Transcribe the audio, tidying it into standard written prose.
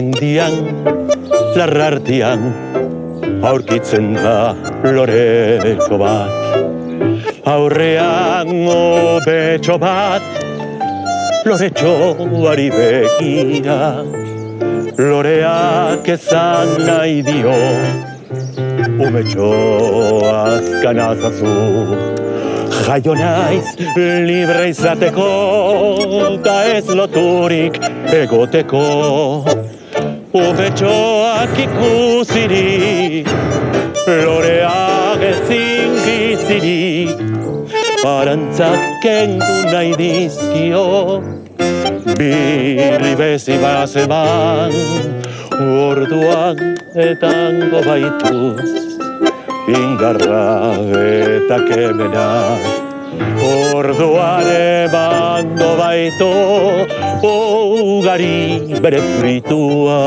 mendian, larrartian, aurkitzen da loretxo bat. Aurrean hobetxo bat, loretxoari begira. Loreak ezan nahi dio, umetxo azkanazazu. Jaio naiz libre izateko, da ez loturik egoteko. Umetxoak ikusirik, loreak ezin bizirik. Arantzak kendu nahi dizkio, bili bezi bazeman, orduan etango baituz, indarra eta kemena. Orduan emango baitu, ugari bere fritua.